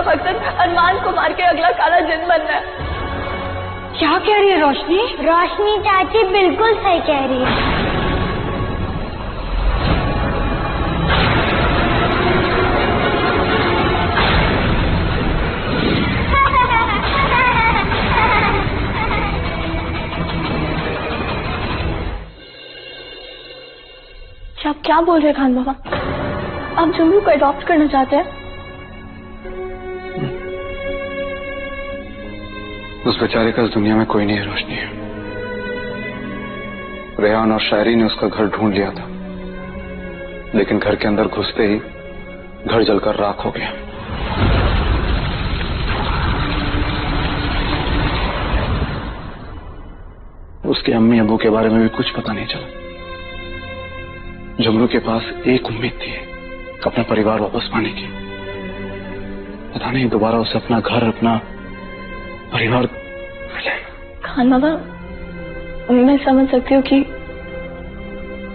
मकसद अरमान को मार के अगला काला जिन बनना है। क्या कह रही है रोशनी? रोशनी चाची बिल्कुल सही कह रही है। आप क्या बोल रहे हैं खान बाबा? आप झुमरू को अडॉप्ट करना चाहते हैं? उस बेचारे का इस दुनिया में कोई नहीं है रोशनी। रेहान और शायरी ने उसका घर ढूंढ लिया था, लेकिन घर के अंदर घुसते ही घर जलकर राख हो गया। उसके अम्मी अबू के बारे में भी कुछ पता नहीं चला। झुमरू के पास एक उम्मीद थी, अपना परिवार वापस पाने की। पता नहीं दोबारा उसे अपना घर, अपना परिवार मिले। खान बाबा, मैं समझ सकती हूँ कि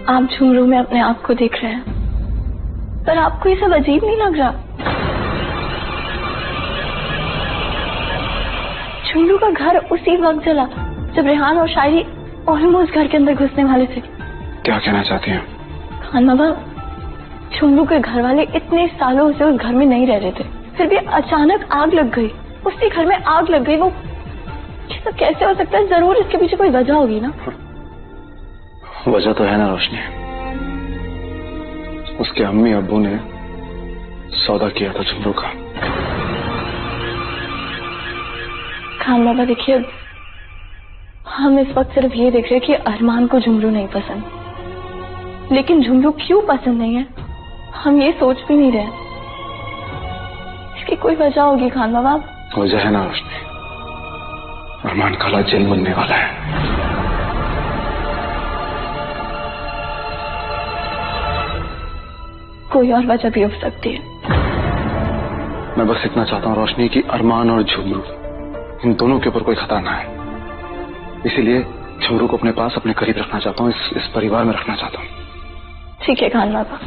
आप झुमरू में अपने आप को देख रहे हैं, पर आपको ये सब अजीब नहीं लग रहा? झुमरू का घर उसी वक्त जला जब रेहान और शायरी ऑलमोस्ट घर के अंदर घुसने वाले थे। क्या कहना चाहती हैं? खान बाबा, झुमरू के घर वाले इतने सालों से उस घर में नहीं रह रहे थे, फिर भी अचानक आग लग गई। उसी घर में आग लग गई। वो ये सब कैसे हो सकता है? जरूर इसके पीछे कोई वजह होगी ना। वजह तो है ना रोशनी। उसके अम्मी अब्बू ने सौदा किया था झुमरू का। खान बाबा देखिए, हम इस वक्त सिर्फ ये देख रहे हैं कि अरमान को झुमरू नहीं पसंद, लेकिन झुमरू क्यों पसंद नहीं है हम ये सोच भी नहीं रहे। इसकी कोई वजह होगी खान बाबा। वजह है ना रोशनी, अरमान काला जिन बनने वाला है। कोई और वजह भी हो सकती है। मैं बस इतना चाहता हूँ रोशनी कि अरमान और झुमरू, इन दोनों के ऊपर कोई खतरा ना है। इसीलिए झुमरू को अपने पास, अपने करीब रखना चाहता हूँ, इस परिवार में रखना चाहता हूँ। ठीक है खान बाबा।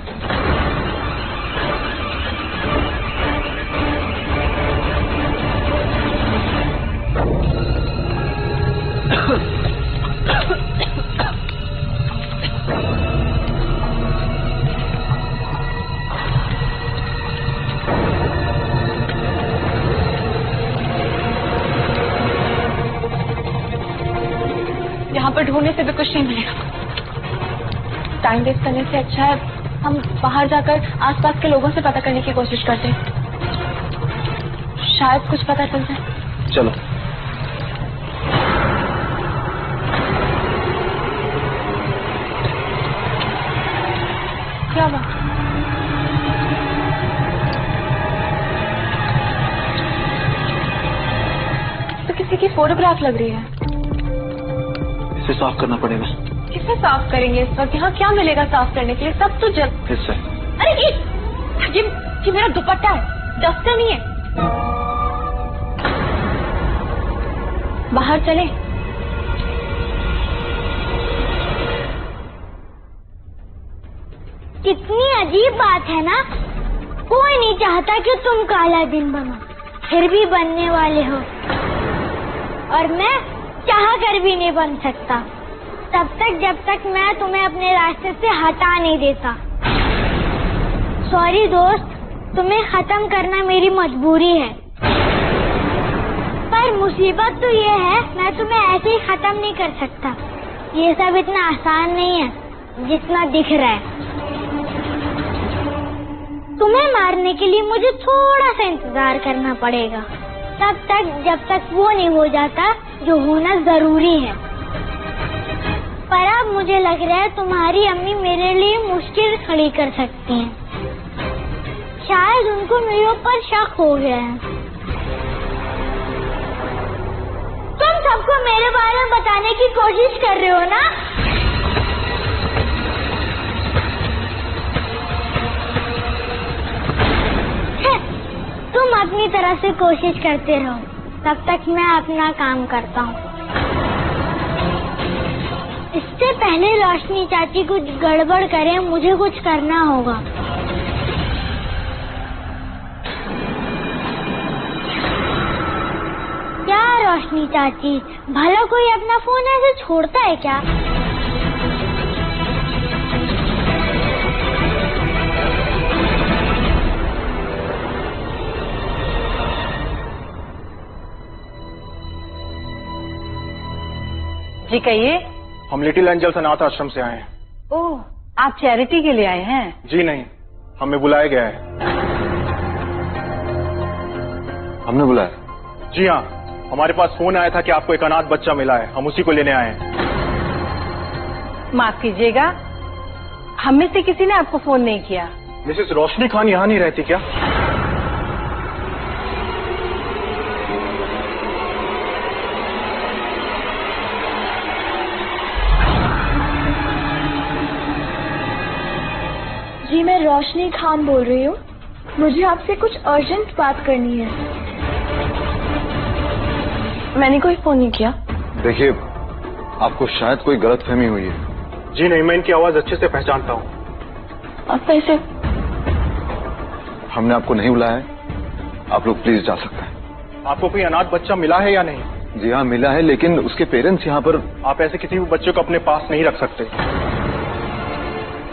यहाँ पर ढूंढने से भी कुछ नहीं मिलेगा। टाइम वेस्ट करने से अच्छा है हम बाहर जाकर आसपास के लोगों से पता करने की कोशिश करते हैं, शायद कुछ पता चल जाए। चलो। क्या हुआ? तो किसी की फोटोग्राफ लग रही है। इसे साफ करना पड़ेगा। किसे साफ करेंगे इस वक्त? यहाँ क्या मिलेगा साफ करने के लिए? सब तो इससे। अरे ये मेरा दुपट्टा है, डस्टर नहीं है। बाहर चले। कितनी अजीब बात है ना, कोई नहीं चाहता कि तुम काला दिन बनो, फिर भी बनने वाले हो। और मैं चाह कर भी नहीं बन सकता तब तक जब तक मैं तुम्हें अपने रास्ते से हटा नहीं देता। सॉरी दोस्त, तुम्हें खत्म करना मेरी मजबूरी है, पर मुसीबत तो ये है मैं तुम्हें ऐसे ही खत्म नहीं कर सकता। ये सब इतना आसान नहीं है जितना दिख रहा है। तुम्हें मारने के लिए मुझे थोड़ा सा इंतजार करना पड़ेगा, तब तक जब तक वो नहीं हो जाता जो होना जरूरी है। पर अब मुझे लग रहा है तुम्हारी अम्मी मेरे लिए मुश्किल खड़ी कर सकती हैं। शायद उनको मेरे ऊपर शक हो गया है। तुम सबको मेरे बारे में बताने की कोशिश कर रहे हो ना? तुम अपनी तरह से कोशिश करते रहो, तब तक मैं अपना काम करता हूँ। इससे पहले रोशनी चाची कुछ गड़बड़ करे, मुझे कुछ करना होगा। रोशनी चाची, भला कोई अपना फोन ऐसे छोड़ता है क्या? जी कहिए। हम लिटिल एंजल्स अनाथ आश्रम से आए हैं। ओह, आप चैरिटी के लिए आए हैं? जी नहीं, हमें बुलाया गया है। हमने बुलाया? जी हाँ, हमारे पास फोन आया था कि आपको एक अनाथ बच्चा मिला है, हम उसी को लेने आए हैं। माफ कीजिएगा, हम में से किसी ने आपको फोन नहीं किया। मिसेस रोशनी खान यहाँ नहीं रहती क्या? जी मैं रोशनी खान बोल रही हूँ, मुझे आपसे कुछ अर्जेंट बात करनी है। मैंने कोई फोन नहीं किया। देखिए, आपको शायद कोई गलतफहमी हुई है। जी नहीं, मैं इनकी आवाज अच्छे से पहचानता हूँ। आप कैसे? हमने आपको नहीं बुलाया है, आप लोग प्लीज जा सकते हैं। आपको कोई अनाथ बच्चा मिला है या नहीं? जी हाँ, मिला है, लेकिन उसके पेरेंट्स यहाँ पर। आप ऐसे किसी भी बच्चे को अपने पास नहीं रख सकते।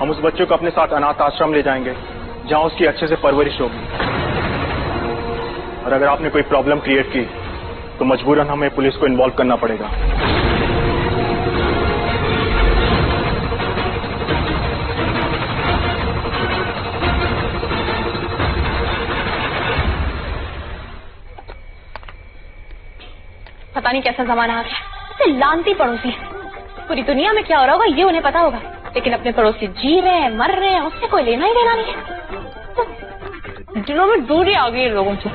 हम उस बच्चे को अपने साथ अनाथ आश्रम ले जाएंगे, जहाँ उसकी अच्छे से परवरिश होगी। और अगर आपने कोई प्रॉब्लम क्रिएट की तो मजबूरन हमें पुलिस को इन्वॉल्व करना पड़ेगा। पता नहीं कैसा जमाना आ गया, इसे लानती पड़ोसी। पूरी दुनिया में क्या हो रहा होगा ये उन्हें पता होगा, लेकिन अपने पड़ोसी जी रहे हैं, मर रहे हैं, उससे कोई लेना ही देना नहीं है। दिलों में दूरी आ गई है लोगों से।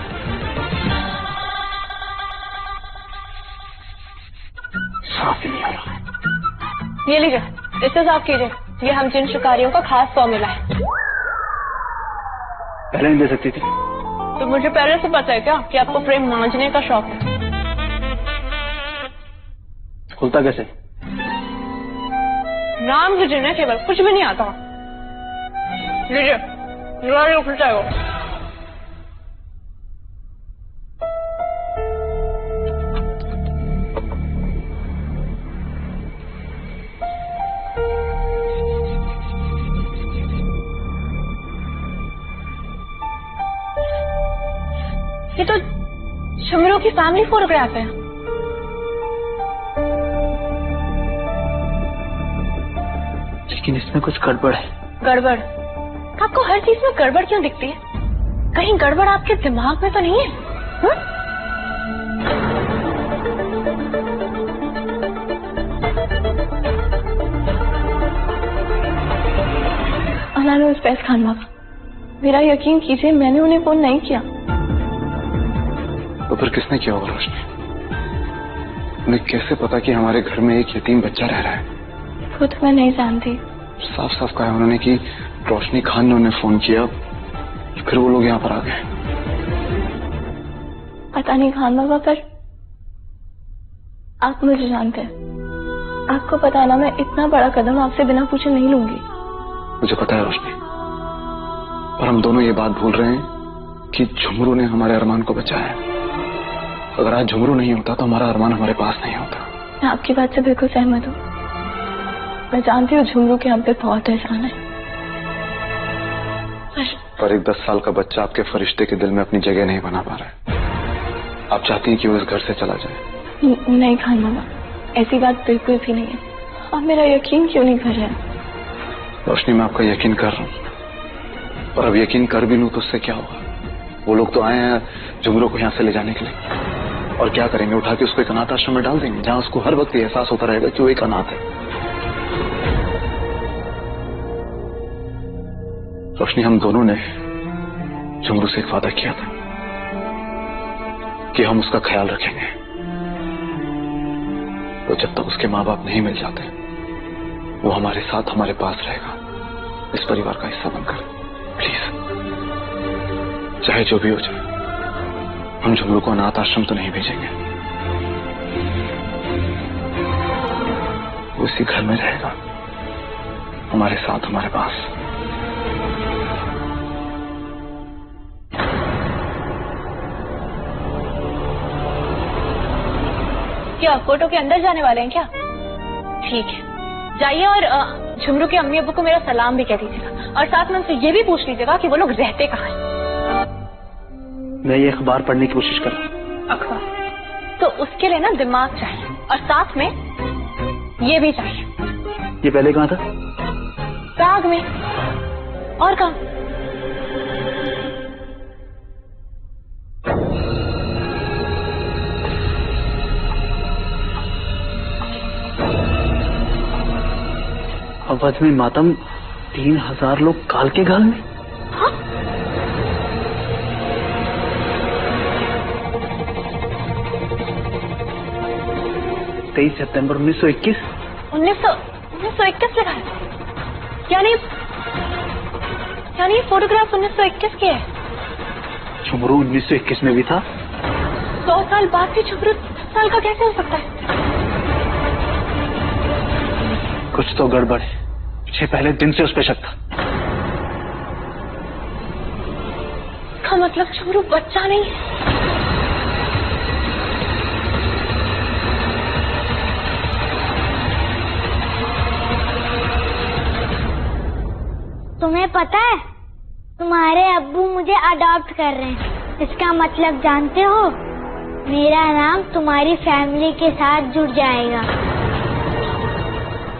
साफ ही नहीं आ रहा। ये लीजिए, इसे साफ कीजिए, ये हम जिन शिकारियों का खास फॉर्मूला है। पहले नहीं दे सकती थी? तो मुझे पहले से पता है क्या कि आपको प्रेम मांझने का शौक है? खुलता कैसे? नाम लीजिए ना, केवल कुछ भी नहीं आता। लीजिए, खुलता है वो। ये तो झुमरू की फैमिली फोटोग्राफ है। लेकिन इसमें कुछ गड़बड़ है। गड़बड़? आपको हर चीज में गड़बड़ क्यों दिखती है? कहीं गड़बड़ आपके दिमाग में तो नहीं है? अनानो स्पेस खान बाबा, मेरा यकीन कीजिए, मैंने उन्हें फोन नहीं किया। तो फिर किसने किया होगा रोशनी? उन्हें कैसे पता कि हमारे घर में एक यतीम बच्चा रह रहा है? वो तो मैं नहीं जानती। साफ साफ कहा उन्होंने कि रोशनी खान ने उन्हें फोन किया, फिर वो लोग यहाँ पर आ गए। पता नहीं खान बाबा, पर आप मुझे जानते हैं। आपको पता है ना, मैं इतना बड़ा कदम आपसे बिना पूछे नहीं लूंगी। मुझे पता है रोशनी, पर हम दोनों ये बात भूल रहे हैं कि झुमरू ने हमारे अरमान को बचाया है। अगर आज झुमरू नहीं होता तो हमारा अरमान हमारे पास नहीं होता। मैं आपकी बात से बिल्कुल सहमत हूँ। मैं जानती हूँ झुमरू के हम पे बहुत एहसान है, पर एक 10 साल का बच्चा आपके फरिश्ते के दिल में अपनी जगह नहीं बना पा रहा है। आप चाहती हैं कि वो इस घर से चला जाए? नहीं खान बाबा, ऐसी बात बिल्कुल भी नहीं है। आप मेरा यकीन क्यों नहीं कर रहे हैं? रोशनी, मैं आपका यकीन कर रहा हूँ, पर अब यकीन कर भी लूँ तो उससे क्या होगा? वो लोग तो आए हैं झुमरू को यहाँ से ले जाने के लिए, और क्या करेंगे? उठा के उसको एक अनाथ आश्रम में डाल देंगे, जहाँ उसको हर वक्त एहसास होता रहेगा कि वो एक अनाथ है। रोशनी, हम दोनों ने झुमरू से एक वादा किया था कि हम उसका ख्याल रखेंगे। तो जब तक उसके माँ बाप नहीं मिल जाते, वो हमारे साथ, हमारे पास रहेगा, इस परिवार का हिस्सा बनकर। प्लीज, चाहे जो भी हो जाए, हम झुमरू को अनाथ आश्रम तो नहीं भेजेंगे। वो इसी घर में रहेगा, हमारे साथ, हमारे पास। क्या फोटो के अंदर जाने वाले हैं क्या? ठीक है, जाइए और झुमरू के अम्मी अब्बू को मेरा सलाम भी कह दीजिएगा और साथ में उनसे ये भी पूछ लीजिएगा कि वो लोग रहते कहाँ हैं। मैं ये अखबार पढ़ने की कोशिश कर रहा हूँ। अखबार? तो उसके लिए ना दिमाग चाहिए और साथ में ये भी चाहिए। ये पहले कहाँ था? बैग में। और कहाँ? अवध में मातम, 3000 लोग काल के घाल में। हाँ? 23 सितंबर 1921। 1921 लिखा है। यानी ये फोटोग्राफ 1921 की है। झुमरू 1921 में भी था। 100 साल बाद भी झुमरू 10 साल का कैसे हो सकता है? कुछ तो गड़बड़ है। मुझे पहले दिन से उस पर शक था। इसका मतलब झुमरू बच्चा नहीं है। तुम्हें पता है, तुम्हारे अब्बू मुझे अडॉप्ट कर रहे हैं। इसका मतलब जानते हो? मेरा नाम तुम्हारी फैमिली के साथ जुड़ जाएगा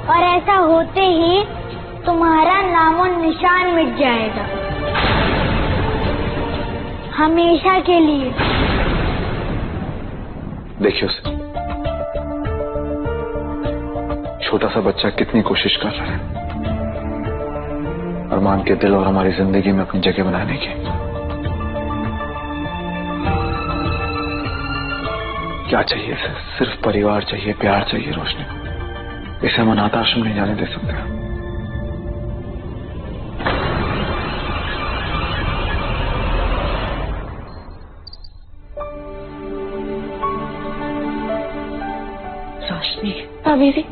और ऐसा होते ही तुम्हारा नामो निशान मिट जाएगा, हमेशा के लिए। देखिए उसे, छोटा सा बच्चा कितनी कोशिश कर रहा है अरमान के दिल और हमारी जिंदगी में अपनी जगह बनाने की। क्या चाहिए इसे? सिर्फ परिवार चाहिए, प्यार चाहिए रोशनी को। इसे हम अनाथ आश्रम नहीं जाने दे सकते। रोशनी, भाभी जी,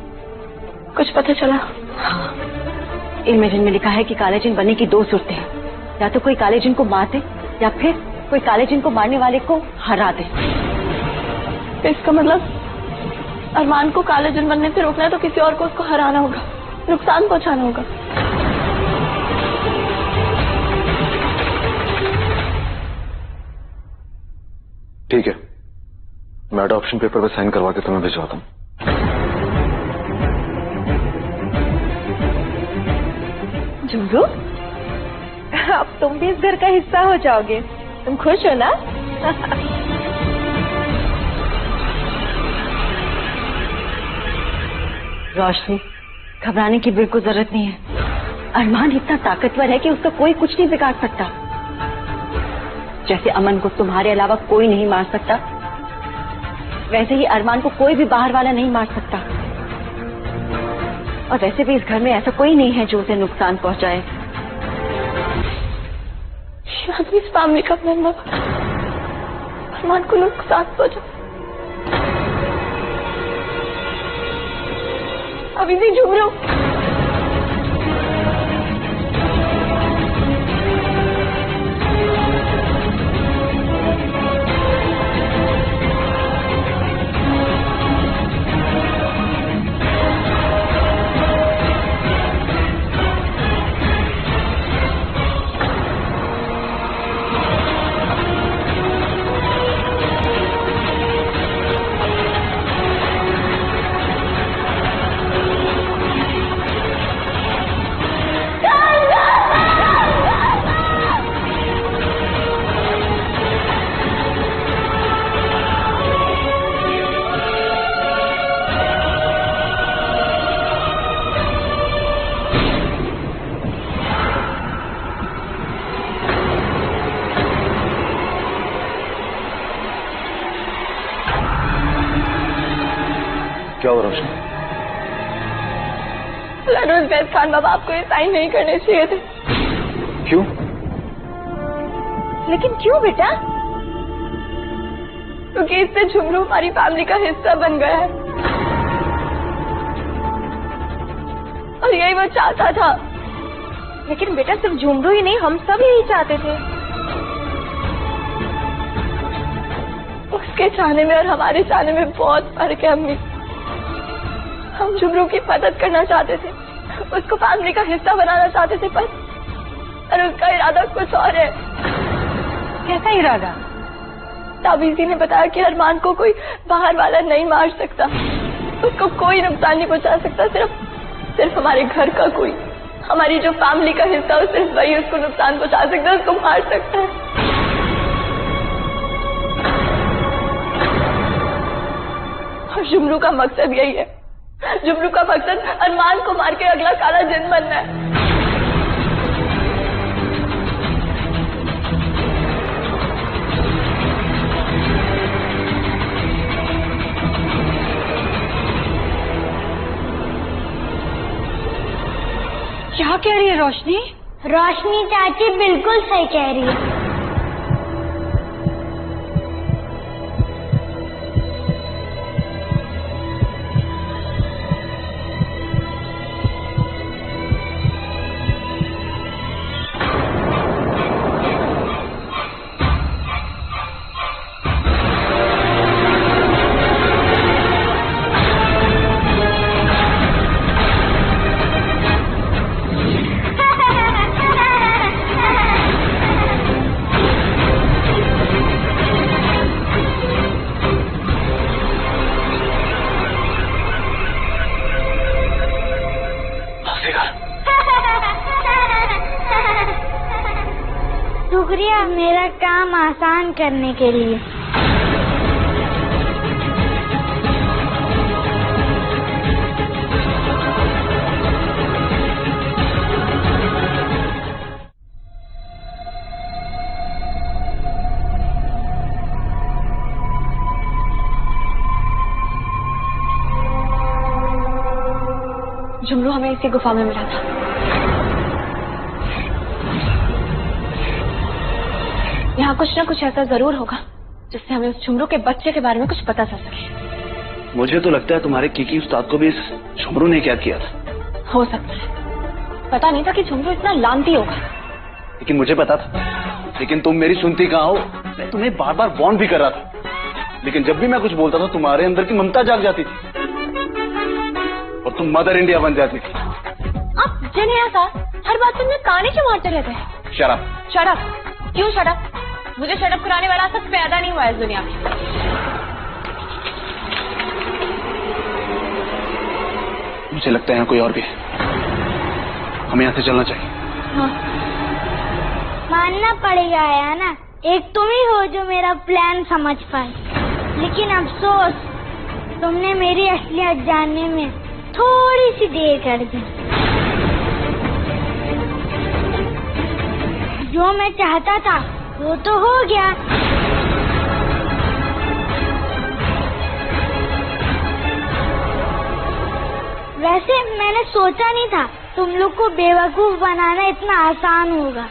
कुछ पता चला? हाँ, इमेजिन में लिखा है कि काले जिन बनने की 2 सूरतें हैं। या तो कोई काले जिन को मार दे या फिर कोई काले जिन को मारने वाले को हरा दे। तो इसका मतलब अरमान को काले जिन बनने से रोकना है तो किसी और को उसको हराना होगा, नुकसान पहुंचाना होगा। ठीक है, मैं अडॉप्शन पेपर पर साइन करवा के तुम्हें भिजवाता हूँ। झुमरू, अब तुम भी इस घर का हिस्सा हो जाओगे। तुम खुश हो ना? रोशनी, घबराने की बिल्कुल जरूरत नहीं है। अरमान इतना ताकतवर है कि उसका कोई कुछ नहीं बिगाड़ सकता। जैसे अमन को तुम्हारे अलावा कोई नहीं मार सकता, वैसे ही अरमान को कोई भी बाहर वाला नहीं मार सकता। और वैसे भी इस घर में ऐसा कोई नहीं है जो उसे नुकसान पहुंचाए। शायद इस फैमिली का मेंबर अरमान को नुकसान पहुंचा। अभी भी झुमरू, क्या हो रोशनी? लड़ोज वैद खान बाबा, आपको ये साइन नहीं करने चाहिए थे। क्यों? लेकिन क्यों बेटा? क्योंकि इससे झुमरू हमारी फैमिली का हिस्सा बन गया है और यही वो चाहता था। लेकिन बेटा, सिर्फ झुमरू ही नहीं, हम सब यही चाहते थे। उसके चाहने में और हमारे चाहने में बहुत फर्क है अम्मी। हम जुमरू की मदद करना चाहते थे, उसको फैमिली का हिस्सा बनाना चाहते थे, पर उसका इरादा कुछ और है। कैसा इरादा? ताबीजी ने बताया कि अरमान को कोई बाहर वाला नहीं मार सकता, उसको कोई नुकसान नहीं पहुंचा सकता, सिर्फ हमारे घर का कोई, हमारी जो फैमिली का हिस्सा हो, सिर्फ वही उसको नुकसान पहुंचा सकता है, उसको मार सकता है। और जुमरू का मकसद यही है, जुमरू का मकसद अरमान को मार के अगला काला जिन बनना है। क्या कह रही है रोशनी? रोशनी चाची बिल्कुल सही कह रही है। शुक्रिया मेरा काम आसान करने के लिए। जुमरू हमें इसी गुफा में मिला था। यहाँ कुछ ना कुछ ऐसा जरूर होगा जिससे हमें उस झुमरू के बच्चे के बारे में कुछ पता चल सके। मुझे तो लगता है तुम्हारे कीकी उस्ताद को भी इस झुमरू ने क्या किया था। हो सकता है, पता नहीं था कि झुमरू इतना लानती होगा। लेकिन मुझे पता था, लेकिन तुम मेरी सुनती कहाँ हो। मैं तुम्हें बार बार वार्न भी कर रहा था, लेकिन जब भी मैं कुछ बोलता था तुम्हारे अंदर की ममता जाग जाती थी और तुम मदर इंडिया बन जाती थी। आप जिन्हें ऐसा हर बात में काने क्यों मारते रहते हैं? शराब। शराब? क्यों शराब? मुझे शराब कराने वाला सब पैदा नहीं हुआ है इस दुनिया में। मुझे लगता है यहाँ कोई और भी है, हमें यहाँ से चलना चाहिए। हाँ। मानना पड़ेगा है ना, एक तुम ही हो जो मेरा प्लान समझ पाए, लेकिन अफसोस तुमने मेरी असलियत जानने में थोड़ी सी देर कर दी। जो मैं चाहता था वो तो हो गया, वैसे मैंने सोचा नहीं था तुम लोग को बेवकूफ बनाना इतना आसान होगा।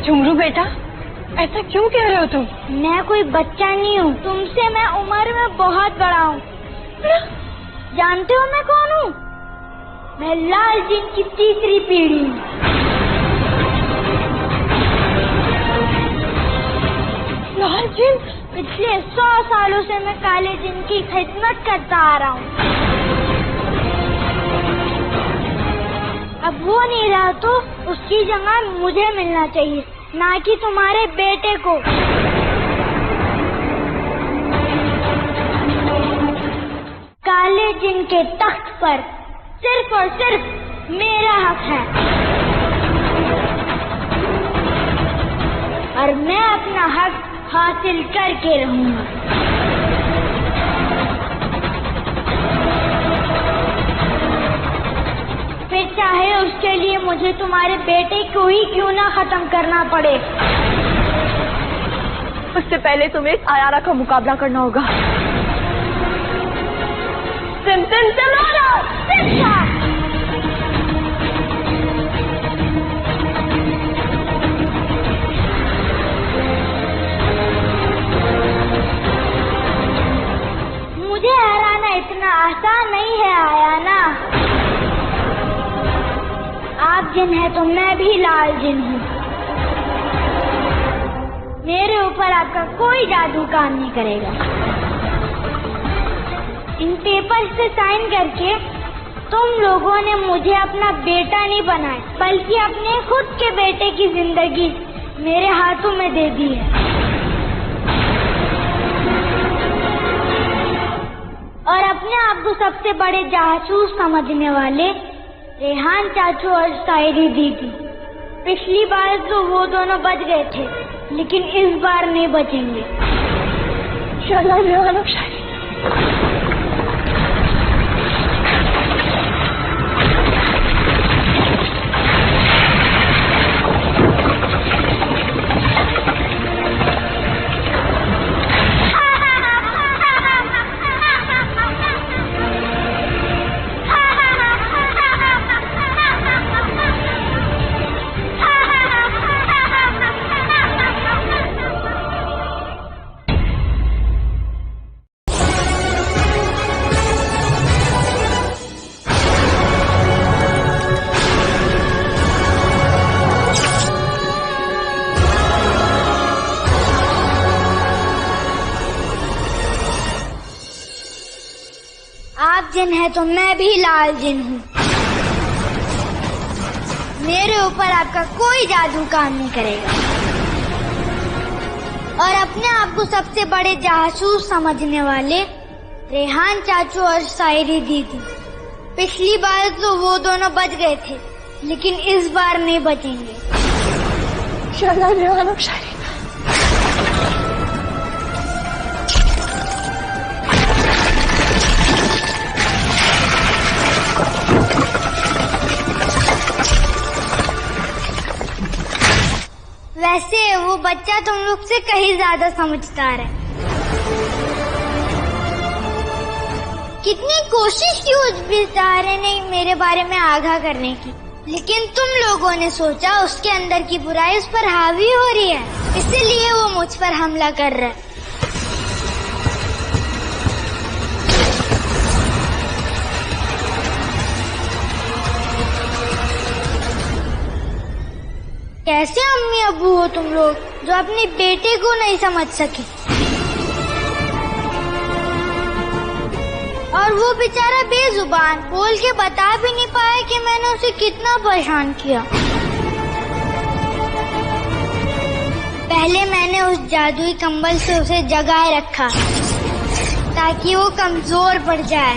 झुमरू बेटा, ऐसा क्यों कह रहे हो तुम? मैं कोई बच्चा नहीं हूँ, तुमसे मैं उम्र में बहुत बड़ा हूँ। जानते हो मैं कौन हूँ? मैं लाल जिन की तीसरी पीढ़ी हूँ। लाल जिन? पिछले 100 सालों से मैं काले जिन की खिदमत करता आ रहा हूँ। अब वो नहीं रहा तो उसकी जगह मुझे मिलना चाहिए, ना कि तुम्हारे बेटे को। काले जिन के तख्त पर सिर्फ और सिर्फ मेरा हक है और मैं अपना हक हासिल करके रहूंगा। फिर चाहे उसके लिए मुझे तुम्हारे बेटे को ही क्यों ना खत्म करना पड़े। उससे पहले तुम्हें आयारा का मुकाबला करना होगा। सिमसिम सिमोरा, सिमसा। मुझे हराना इतना आसान नहीं है आयाना। आप जिन है तो मैं भी लाल जिन हूँ। मेरे ऊपर आपका कोई जादू काम नहीं करेगा। इन पेपर से साइन करके तुम लोगों ने मुझे अपना बेटा नहीं बनाया, बल्कि अपने खुद के बेटे की जिंदगी मेरे हाथों में दे दी है। और अपने आप को सबसे बड़े जासूस समझने वाले रेहान चाचू और शायरी दीदी, पिछली बार तो वो दोनों बच गए थे, लेकिन इस बार नहीं बचेंगे। शाला रेहान और शायरी। आप जिन है तो मैं भी लाल जिन हूँ। मेरे ऊपर आपका कोई जादू काम नहीं करेगा। और अपने आप को सबसे बड़े जासूस समझने वाले रेहान चाचू और शायरी दीदी, पिछली बार तो वो दोनों बच गए थे, लेकिन इस बार नहीं बचेंगे। शाला रेहान और शायरी। वैसे वो बच्चा तुम लोग से कहीं ज्यादा समझदार है। कितनी कोशिश की उस बेचारे ने मेरे बारे में आगाह करने की, लेकिन तुम लोगों ने सोचा उसके अंदर की बुराई उस पर हावी हो रही है, इसीलिए वो मुझ पर हमला कर रहा है। कैसे अम्मी अब्बू हो तुम लोग जो अपने बेटे को नहीं समझ सके। और वो बेचारा बेजुबान बोल के बता भी नहीं पाया कि मैंने उसे कितना परेशान किया। पहले मैंने उस जादुई कंबल से उसे जगाए रखा ताकि वो कमजोर पड़ जाए।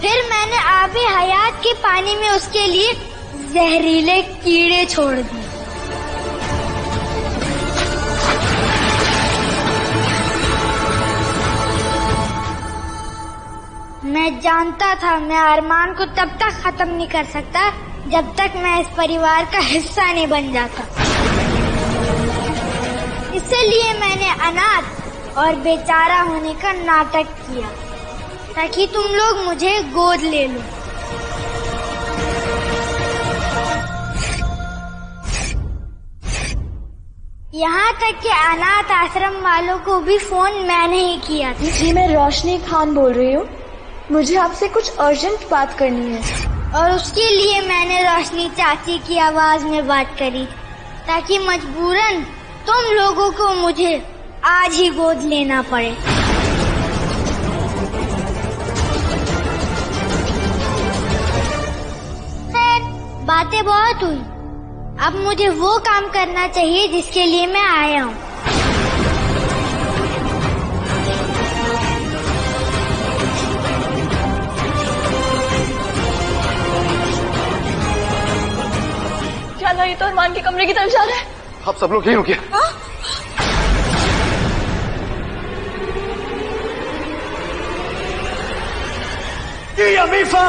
फिर मैंने आबे हयात के पानी में उसके लिए जहरीले कीड़े छोड़ दिए। मैं जानता था मैं अरमान को तब तक खत्म नहीं कर सकता जब तक मैं इस परिवार का हिस्सा नहीं बन जाता। इसलिए मैंने अनाथ और बेचारा होने का नाटक किया ताकि तुम लोग मुझे गोद ले लो। यहाँ तक कि अनाथ आश्रम वालों को भी फोन मैंने ही किया था। जी मैं रोशनी खान बोल रही हूँ, मुझे आपसे कुछ अर्जेंट बात करनी है। और उसके लिए मैंने रोशनी चाची की आवाज में बात करी ताकि मजबूरन तुम लोगों को मुझे आज ही गोद लेना पड़े। बातें बहुत हुई, अब मुझे वो काम करना चाहिए जिसके लिए मैं आया हूँ। क्या ये तो अरमान के कमरे की तरफ जा रहा है। आप सब लोग यहीं रुकिए। अमीफा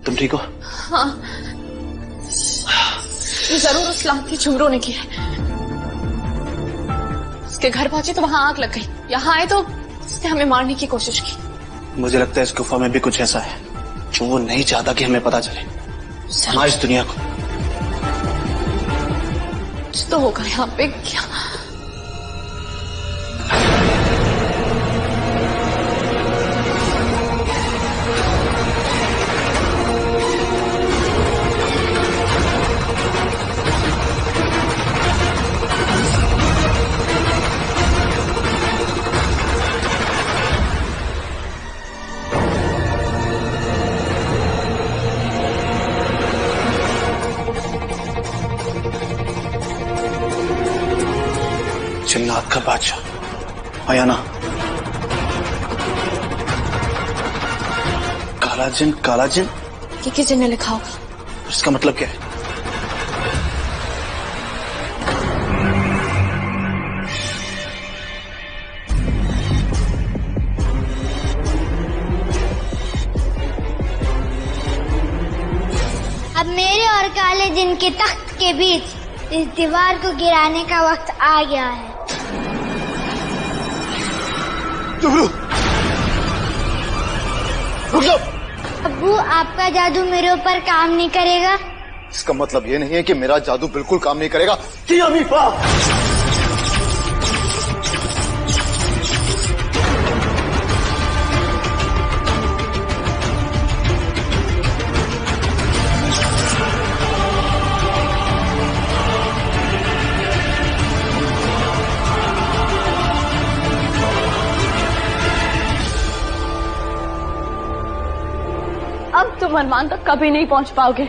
तुम ठीक हो? हाँ, ये जरूर उस लाख की झुमरों ने किया। उसके घर पहुंचे तो वहां आग लग गई, यहाँ आए तो उसने हमें मारने की कोशिश की। मुझे लगता है इस गुफा में भी कुछ ऐसा है जो वो नहीं चाहता कि हमें पता चले, इस दुनिया को। कुछ तो होगा यहाँ पे। क्या जिन्नात का बादशाह आया ना। काला जिन, काला जिन, ये किस जिन ने लिखा होगा? इसका मतलब क्या है? अब मेरे और काले जिन के तख्त के बीच इस दीवार को गिराने का वक्त आ गया है। रुक जाओ। अब्बू, आपका जादू मेरे ऊपर काम नहीं करेगा? इसका मतलब ये नहीं है कि मेरा जादू बिल्कुल काम नहीं करेगा। जी अमीफा। अब तुम अरमान तक कभी नहीं पहुंच पाओगे।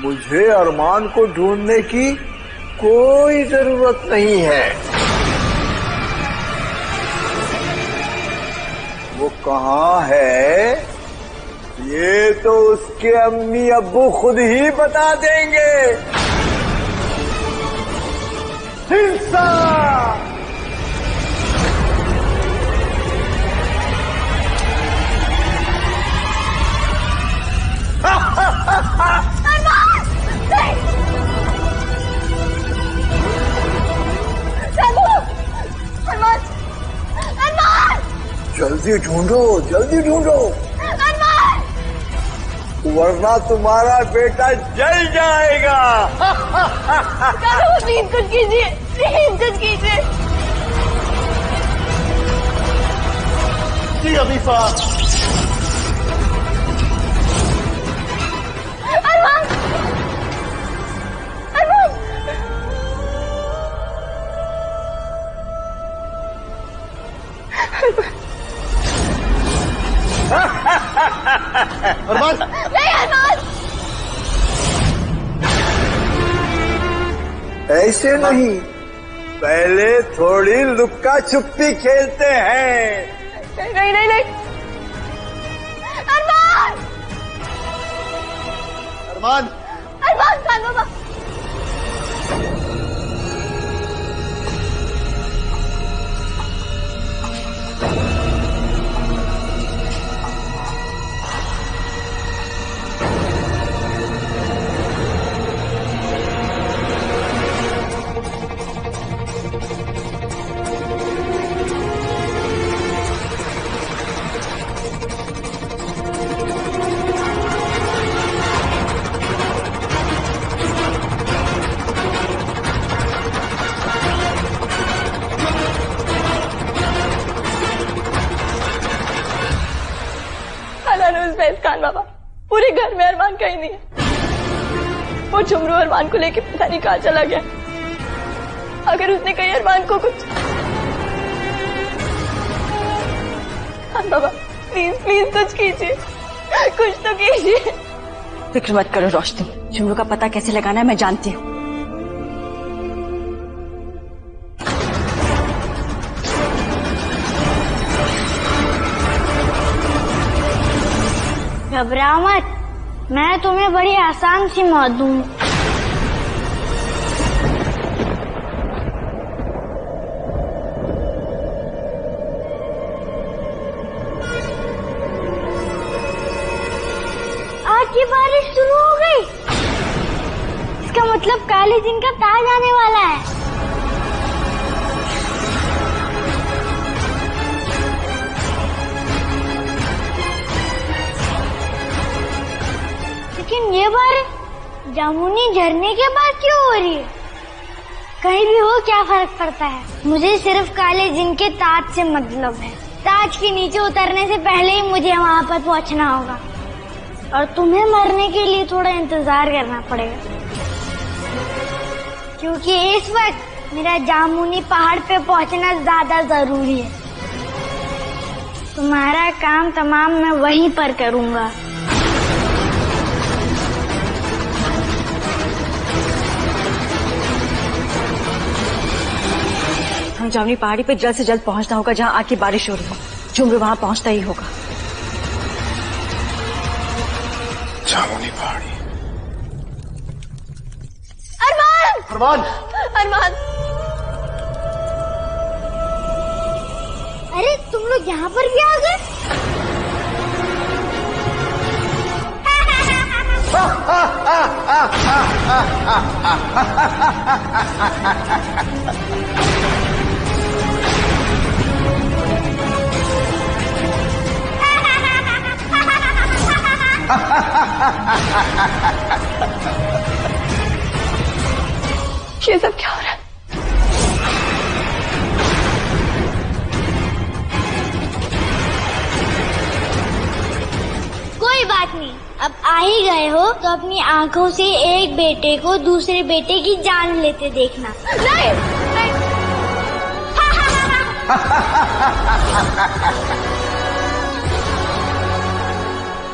मुझे अरमान को ढूंढने की कोई जरूरत नहीं है। वो कहाँ है ये तो उसके अम्मी अब्बू खुद ही बता देंगे। हिंसा! जल्दी ढूंढो, जल्दी ढूंढो, वरना तुम्हारा बेटा जल जाएगा। प्लीज कुछ कीजिए, प्लीज कुछ कीजिए। जी अमीफा। अरमान, अरमान, अरमान, नहीं अरमान। ऐसे नहीं, पहले थोड़ी लुक्का छुपी खेलते हैं। नहीं नहीं नहीं, अरमान, अरमान, अरमान खान बाबा। खान बाबा, पूरे घर में अरमान कहीं नहीं है। वो झुमरू अरमान को लेके पता नहीं कहाँ चला गया। अगर उसने कहीं अरमान को कुछ, खान बाबा प्लीज प्लीज कुछ कीजिए, कुछ तो कीजिए। फिक्र मत करो रोशनी, झुमरू का पता कैसे लगाना है मैं जानती हूँ। घबराओ मत, मैं तुम्हें बड़ी आसान सी मौत दूंगी। आज की बारिश शुरू हो गई। इसका मतलब काले जिन का ताज आने वाला है। लेकिन ये बार जामुनी झरने के बाद क्यों हो रही है? कहीं भी हो क्या फर्क पड़ता है, मुझे सिर्फ काले जिन के ताज से मतलब है। ताज के नीचे उतरने से पहले ही मुझे वहाँ पर पहुँचना होगा और तुम्हें मरने के लिए थोड़ा इंतजार करना पड़ेगा, क्योंकि इस वक्त मेरा जामुनी पहाड़ पे पहुँचना ज्यादा जरूरी है। तुम्हारा काम तमाम मैं वहीं पर करूँगा। हम जामुनी पहाड़ी पे जल्द से जल्द पहुंचना होगा, जहाँ आग की बारिश हो रही है। झुमरू वहाँ पहुंचता ही होगा। जामुनी पहाड़ी। अरमान! अरमान! अरमान! अरे तुम लोग यहाँ पर भी आ गए? ये सब क्या हो रहा है? कोई बात नहीं, अब आ ही गए हो तो अपनी आंखों से एक बेटे को दूसरे बेटे की जान लेते देखना। नहीं, नहीं।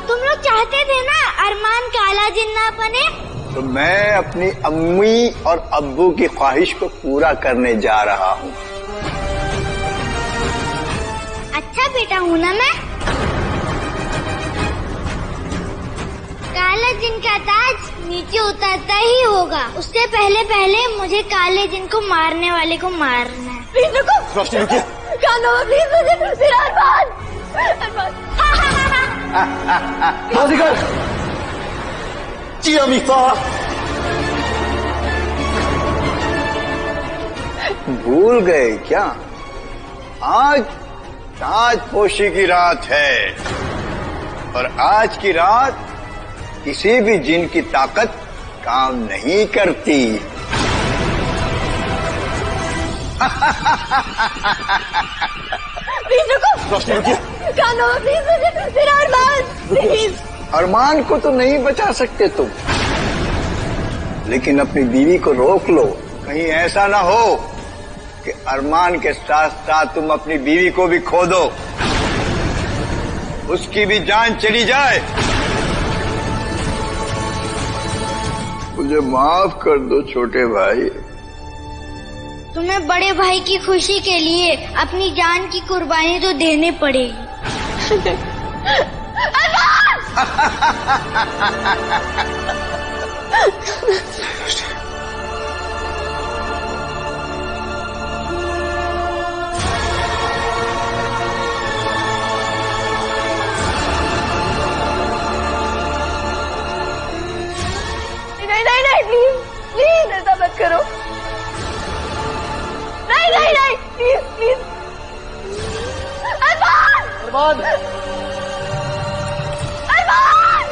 तुम लोग चाहते थे ना अरमान काला जिन ना बने? तो मैं अपनी अम्मी और अब्बू की ख्वाहिश को पूरा करने जा रहा हूँ। अच्छा बेटा हूँ ना मैं? काला जिन का ताज नीचे उतरता ही होगा, उससे पहले पहले मुझे काले जिन को मारने वाले को मारना है। प्लीज रुको। रोशनी रुकिए। कानो प्लीज मुझे मेरा अरमान। बाजीगर! जी अमीफा! भूल गए क्या? आज ताजपोशी की रात है और आज की रात किसी भी जिन की ताकत काम नहीं करती। प्लीज रुको। रोशनी रुकिए। कानो प्लीज मुझे मेरा अरमान प्लीज। अरमान को तो नहीं बचा सकते तुम, लेकिन अपनी बीवी को रोक लो। कहीं ऐसा ना हो कि अरमान के साथ साथ तुम अपनी बीवी को भी खो दो, उसकी भी जान चली जाए। मुझे माफ कर दो छोटे भाई। तुम्हें बड़े भाई की खुशी के लिए अपनी जान की कुर्बानी तो देनी पड़ेगी। नहीं नहीं नहीं प्लीज प्लीज ऐसा मत करो। नहीं नहीं नहीं प्लीज प्लीज। अरमान! अरमान! अरमान!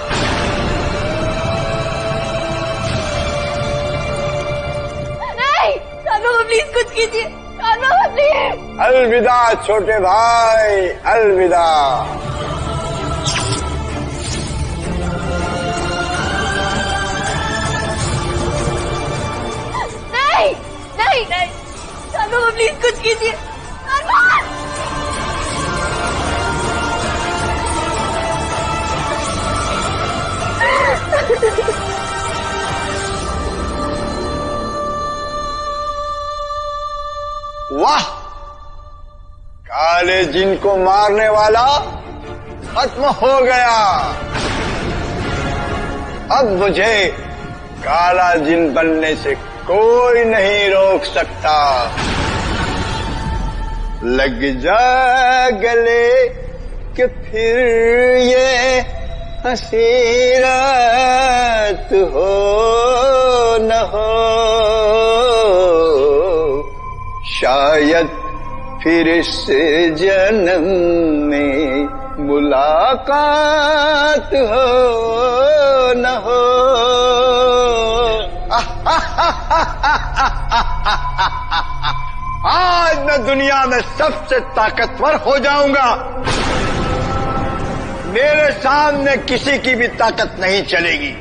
नहीं कानो प्लीज कुछ कीजिए। कानो प्लीज। अलविदा छोटे भाई, अलविदा। नहीं नहीं नहीं कानो प्लीज कुछ कीजिए। अरमान! वाह! काले जिन को मारने वाला खत्म हो गया। अब मुझे काला जिन बनने से कोई नहीं रोक सकता। लग जा गले कि फिर ये हंसी रात हो न हो, शायद फिर इस जन्म में मुलाकात हो न हो। आज मैं दुनिया में सबसे ताकतवर हो जाऊंगा। मेरे सामने किसी की भी ताकत नहीं चलेगी,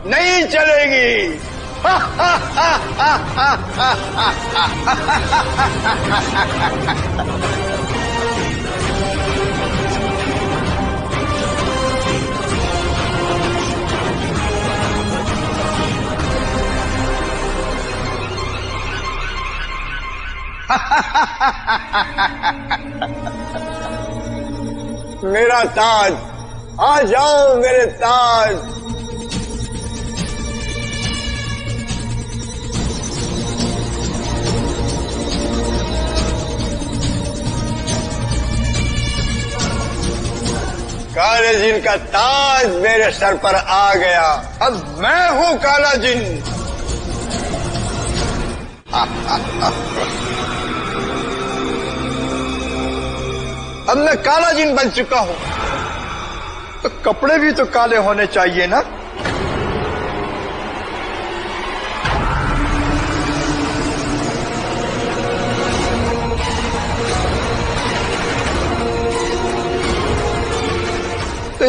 नहीं चलेगी। मेरा ताज, आ जाओ मेरे ताज। काले जिन का ताज मेरे सर पर आ गया। अब मैं हूं काला जिन। अब मैं काला जिन बन चुका हूं, तो कपड़े भी तो काले होने चाहिए ना। तो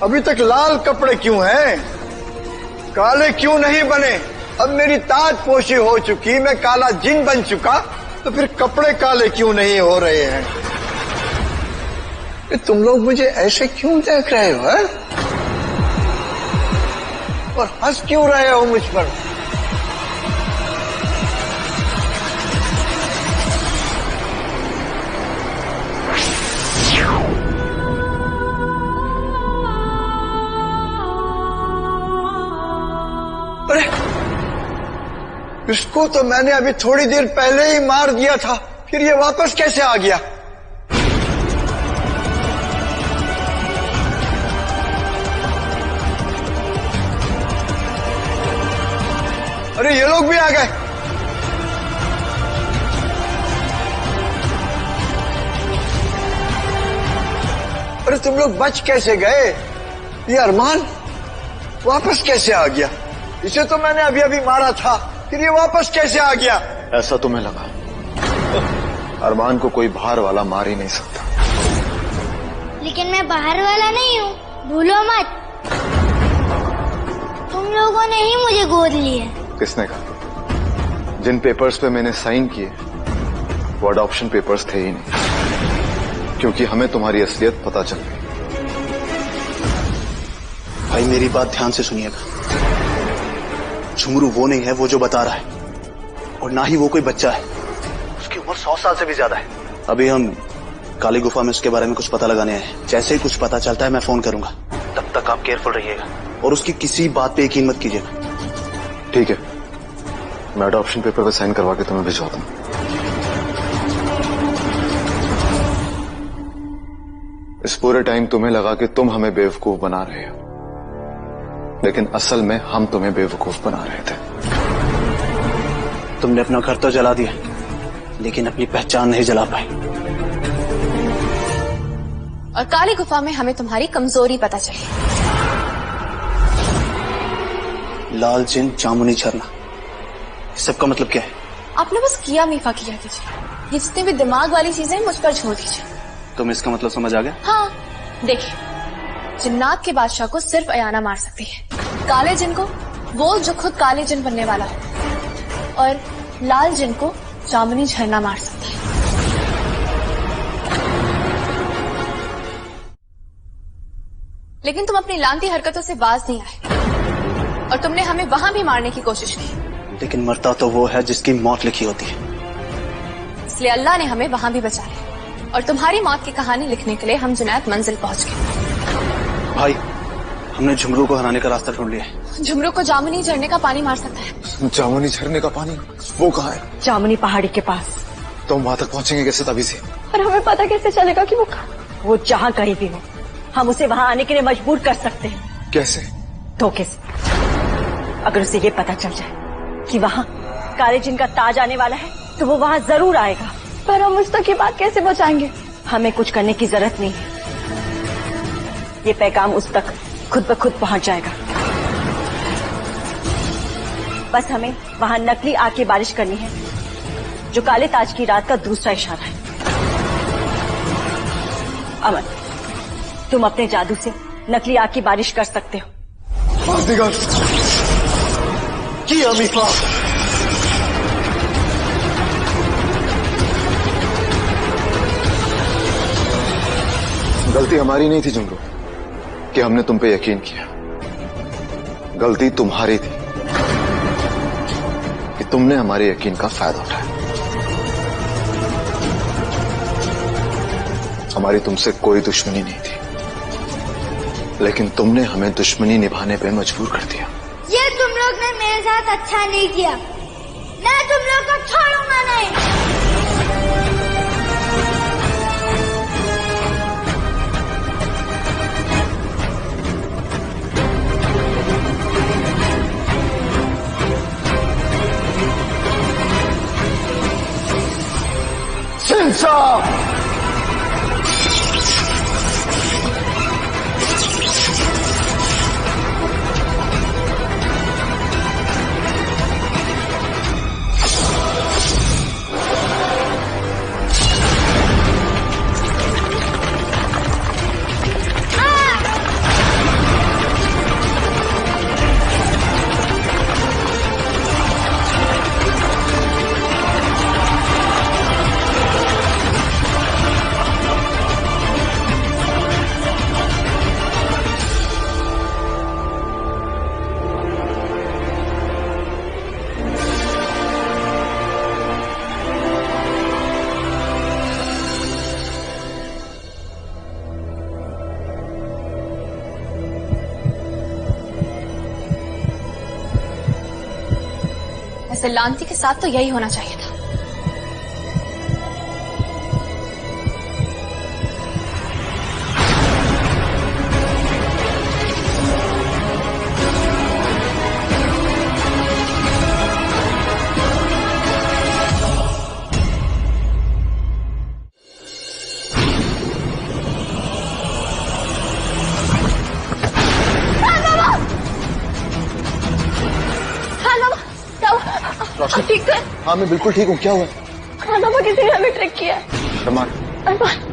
अभी तक लाल कपड़े क्यों हैं? काले क्यों नहीं बने? अब मेरी ताजपोशी हो चुकी, मैं काला जिन बन चुका, तो फिर कपड़े काले क्यों नहीं हो रहे हैं? तुम लोग मुझे ऐसे क्यों देख रहे हो है? और हंस क्यों रहे हो मुझ पर? अरे इसको तो मैंने अभी थोड़ी देर पहले ही मार दिया था, फिर ये वापस कैसे आ गया? अरे ये लोग भी आ गए। अरे तुम लोग बच कैसे गए? ये अरमान वापस कैसे आ गया? इसे तो मैंने अभी अभी मारा था, फिर ये वापस कैसे आ गया? ऐसा तुम्हें लगा? अरमान को कोई बाहर वाला मार ही नहीं सकता। लेकिन मैं बाहर वाला नहीं हूँ, भूलो मत। तुम लोगों ने ही मुझे गोद लिया। किसने कहा? जिन पेपर्स पे मैंने साइन किए वो अडॉप्शन पेपर्स थे ही नहीं, क्योंकि हमें तुम्हारी असलियत पता चल गई। भाई मेरी बात ध्यान से सुनिएगा। झुमरू वो नहीं है वो जो बता रहा है, और ना ही वो कोई बच्चा है। उसकी उम्र 100 साल से भी ज्यादा है। अभी हम काली गुफा में उसके बारे में कुछ पता लगाने आए हैं। जैसे ही कुछ पता चलता है मैं फोन करूंगा, तब तक आप केयरफुल रहिएगा और उसकी किसी बात पे यकीन मत कीजिएगा। ठीक है, मैं अडॉप्शन पेपर पे साइन करवा के तुम्हें भिजवा दूंगा। इस पूरे टाइम तुम्हें लगा कि तुम हमें बेवकूफ बना रहे हो, लेकिन असल में हम तुम्हें बेवकूफ बना रहे थे। तुमने अपना घर तो जला दिया, लेकिन अपनी पहचान नहीं जला पाए। और काली गुफा में हमें तुम्हारी कमजोरी पता चली। लाल जिन, जामुनी झरना, सबका मतलब क्या है? आपने बस किया मीफा किया कीजिए। ये जितनी भी दिमाग वाली चीजें मुझ पर छोड़ दीजिए। तुम इसका मतलब समझ आ गया? हाँ, देखिए, जिन्नात के बादशाह को सिर्फ अयाना मार सकती है, काले जिन को वो जो खुद काले जिन बनने वाला हो, और लाल जिन को जामुनी झरना मार सकता है। लेकिन तुम अपनी लानती हरकतों से बाज नहीं आए, और तुमने हमें वहां भी मारने की कोशिश की। लेकिन मरता तो वो है जिसकी मौत लिखी होती है। इसलिए अल्लाह ने हमें वहां भी बचा लिया, और तुम्हारी मौत की कहानी लिखने के लिए हम जुनैद मंजिल पहुंच गए। भाई, हमने झुमरू को हराने का रास्ता ढूंढ लिया है। झुमरू को जामुनी झरने का पानी मार सकता है। जामुनी झरने का पानी? वो कहाँ है? जामुनी पहाड़ी के पास। तो हम वहां तक पहुंचेंगे कैसे तभी से? और हमें पता कैसे चलेगा कि वो जहाँ कहीं भी हो, हम उसे वहां आने के लिए मजबूर कर सकते हैं। कैसे? धोखे से। अगर उसे ये पता चल जाए कि वहां काले जिन का ताज आने वाला है तो वो वहां जरूर आएगा। पर हम उस तक ये बात कैसे पहुंचाएंगे? हमें कुछ करने की जरूरत नहीं है, ये पैगाम उस तक खुद ब खुद पहुंच जाएगा। बस हमें वहां नकली आग की बारिश करनी है, जो काले ताज की रात का दूसरा इशारा है। अमन, तुम अपने जादू से नकली आग की बारिश कर सकते हो। गलती हमारी नहीं थी जुमरू कि हमने तुम पे यकीन किया। गलती तुम्हारी थी कि तुमने हमारे यकीन का फायदा उठाया। हमारी तुमसे कोई दुश्मनी नहीं थी, लेकिन तुमने हमें दुश्मनी निभाने पे मजबूर कर दिया। ये तुम लोग ने मेरे साथ अच्छा नहीं किया, मैं तुम लोग को छोड़ूंगा नहीं। वैसे लांती के साथ तो यही होना चाहिए था। ठीक है? हाँ मैं बिल्कुल ठीक हूँ। क्या हुआ? हाँ पापा, किसी ने हमें ट्रिक किया। अरमान, अरमान